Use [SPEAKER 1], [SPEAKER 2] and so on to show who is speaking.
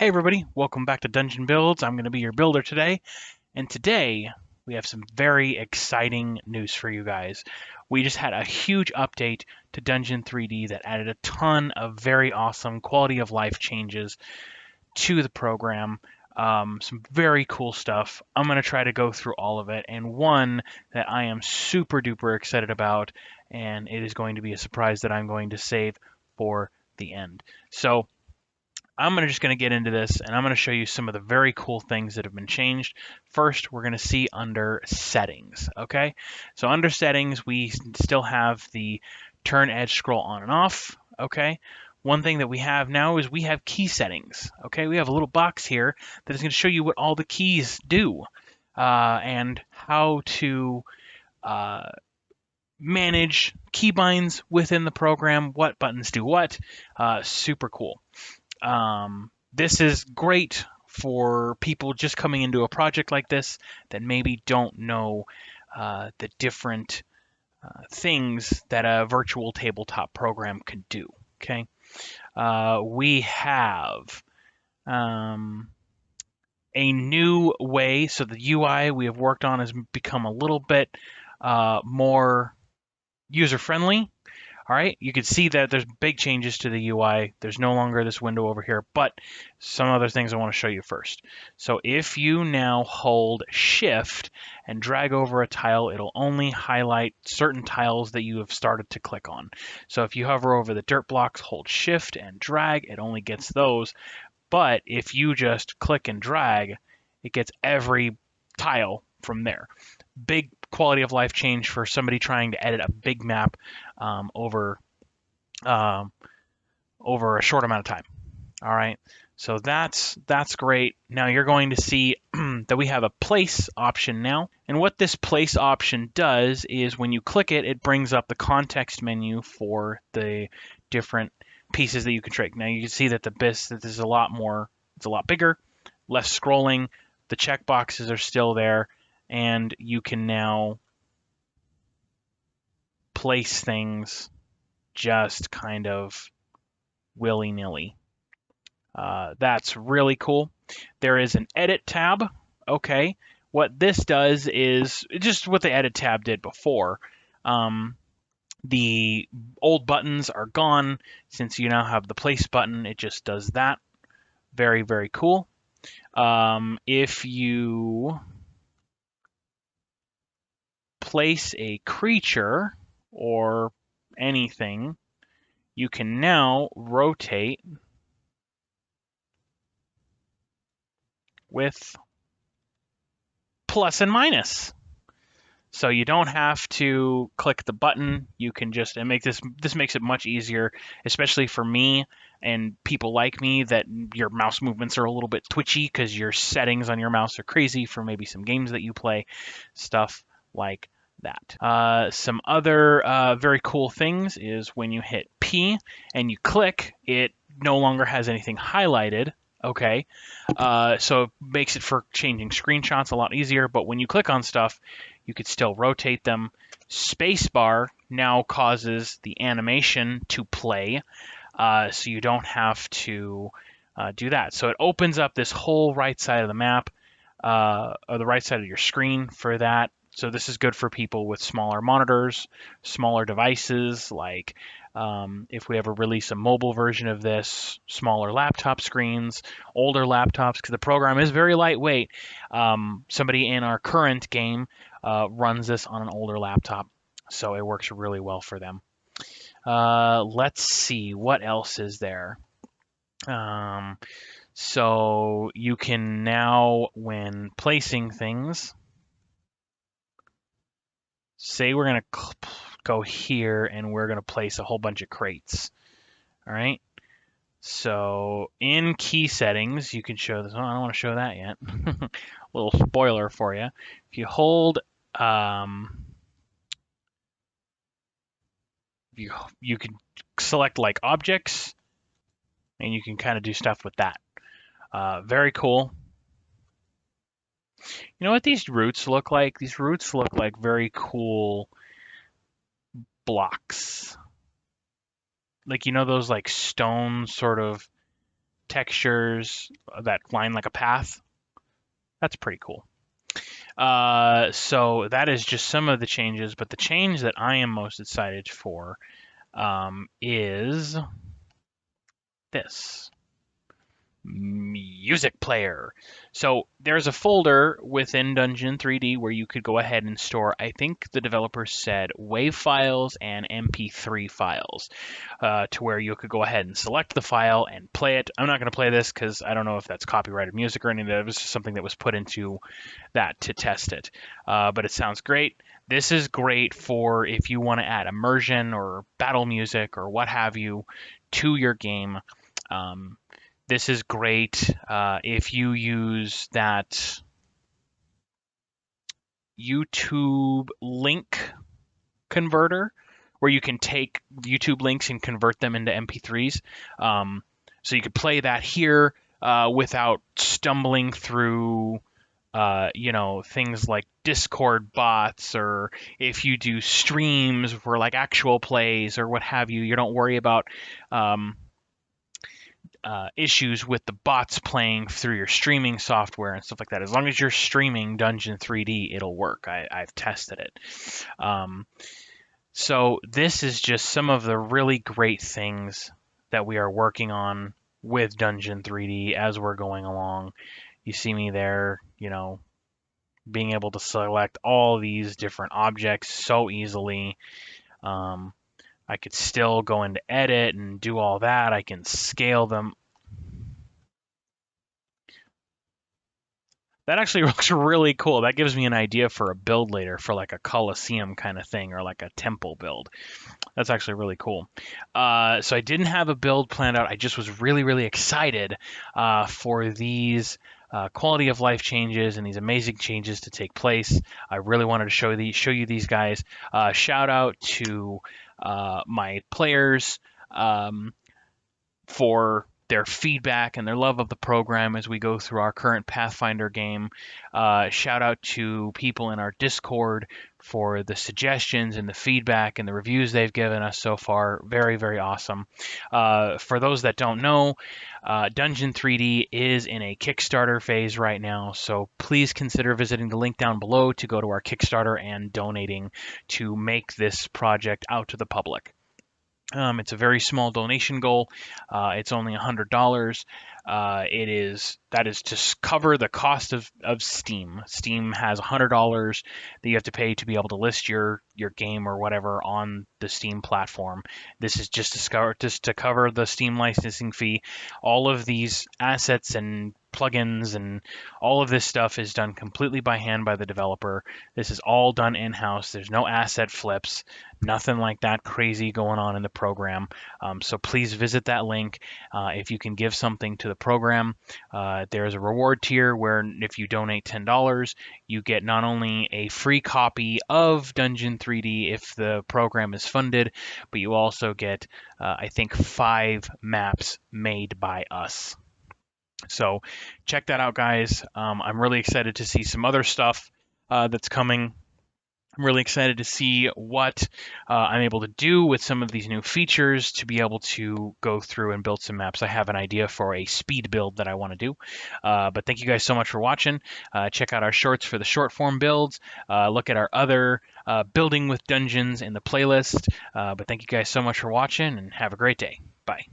[SPEAKER 1] Hey everybody, welcome back to Dungeon Builds. I'm going to be your builder today, and today we have some very exciting news for you guys. We just had a huge update to Dungeon 3D that added a ton of very awesome quality of life changes to the program. Some very cool stuff. I'm going to try to go through all of it, and one that I am super duper excited about, and it is going to be a surprise that I'm going to save for the end. So just going to get into this and I'm going to show you some of the very cool things that have been changed. First, we're going to see under settings. Okay, so under settings, we still have the turn edge scroll on and off. Okay, one thing that we have now is we have key settings. Okay, we have a little box here that is going to show you what all the keys do and how to manage keybinds within the program, what buttons do what. Super cool. This is great for people just coming into a project like this that maybe don't know the different things that a virtual tabletop program can do. Okay, we have a new way. So the UI we have worked on has become a little bit more user friendly. All right, you can see that there's big changes to the UI. There's no longer this window over here, but some other things I want to show you first. So if you now hold Shift and drag over a tile, it'll only highlight certain tiles that you have started to click on. So if you hover over the dirt blocks, hold Shift and drag, it only gets those. But if you just click and drag, it gets every tile from there. Big quality of life change for somebody trying to edit a big map over a short amount of time. All right, so that's great. Now you're going to see that we have a place option now, and what this place option does is when you click it, it brings up the context menu for the different pieces that you can trade. Now you can see that this is a lot more. It's a lot bigger, less scrolling. The checkboxes are still there, and you can now place things just kind of willy-nilly. That's really cool. There is an edit tab. Okay, what this does is just what the edit tab did before. The old buttons are gone. Since you now have the place button, it just does that. Very, very cool. If you place a creature or anything, you can now rotate with plus and minus. So you don't have to click the button. You can just this makes it much easier, especially for me and people like me that your mouse movements are a little bit twitchy because your settings on your mouse are crazy for maybe some games that you play, stuff like that. Some other very cool things is when you hit P and you click, it no longer has anything highlighted. Okay, so it makes it for changing screenshots a lot easier, but when you click on stuff, you could still rotate them. Spacebar now causes the animation to play, so you don't have to do that. So it opens up this whole right side of the map, or the right side of your screen for that. So this is good for people with smaller monitors, smaller devices, like if we ever release a mobile version of this, smaller laptop screens, older laptops, because the program is very lightweight. Somebody in our current game runs this on an older laptop, so it works really well for them. Let's see, what else is there? So you can now, when placing things, say we're going to go here and we're going to place a whole bunch of crates. All right. So in key settings, you can show this. Oh, I don't want to show that yet. Little spoiler for you. If you hold, you can select like objects, and you can kind of do stuff with that. Very cool. You know what these roots look like? These roots look like very cool blocks. Like, you know, those like stone sort of textures that line like a path. That's pretty cool. So that is just some of the changes, but the change that I am most excited for is this music player. So there's a folder within Dungeon 3D where you could go ahead and store, I think the developer said, WAV files and MP3 files, to where you could go ahead and select the file and play it. I'm not going to play this because I don't know if that's copyrighted music or anything. That was just something that was put into that to test it. But it sounds great. This is great for if you want to add immersion or battle music or what have you to your game. This is great if you use that YouTube link converter where you can take YouTube links and convert them into MP3s. So you could play that here without stumbling through, things like Discord bots, or if you do streams for like actual plays or what have you, you don't worry about issues with the bots playing through your streaming software and stuff like that. As long as you're streaming Dungeon 3D, it'll work. I've tested it. So this is just some of the really great things that we are working on with Dungeon 3D as we're going along. You see me there, being able to select all these different objects so easily. I could still go into edit and do all that. I can scale them. That actually looks really cool. That gives me an idea for a build later for like a Colosseum kind of thing or like a temple build. That's actually really cool. So I didn't have a build planned out. I just was really, really excited for these quality of life changes and these amazing changes to take place. I really wanted to show you these guys. Shout out to my players for their feedback and their love of the program as we go through our current Pathfinder game. Shout out to people in our Discord for the suggestions and the feedback and the reviews they've given us so far. Very, very awesome. For those that don't know, Dungeon 3D is in a Kickstarter phase right now, so please consider visiting the link down below to go to our Kickstarter and donating to make this project out to the public. It's a very small donation goal. It's only $100. That is to cover the cost of Steam. Steam has $100 that you have to pay to be able to list your game or whatever on the Steam platform. This is just to cover the Steam licensing fee. All of these assets and plugins and all of this stuff is done completely by hand by the developer. This is all done in-house. There's no asset flips, nothing like that crazy going on in the program. So please visit that link if you can give something to the program. There's a reward tier where if you donate $10, you get not only a free copy of Dungeon 3D if the program is funded, but you also get, I think, 5 maps made by us. So check that out, guys. I'm really excited to see some other stuff that's coming. I'm really excited to see what I'm able to do with some of these new features to be able to go through and build some maps. I have an idea for a speed build that I want to do. But thank you guys so much for watching. Check out our shorts for the short form builds. Look at our other building with dungeons in the playlist. But thank you guys so much for watching and have a great day. Bye.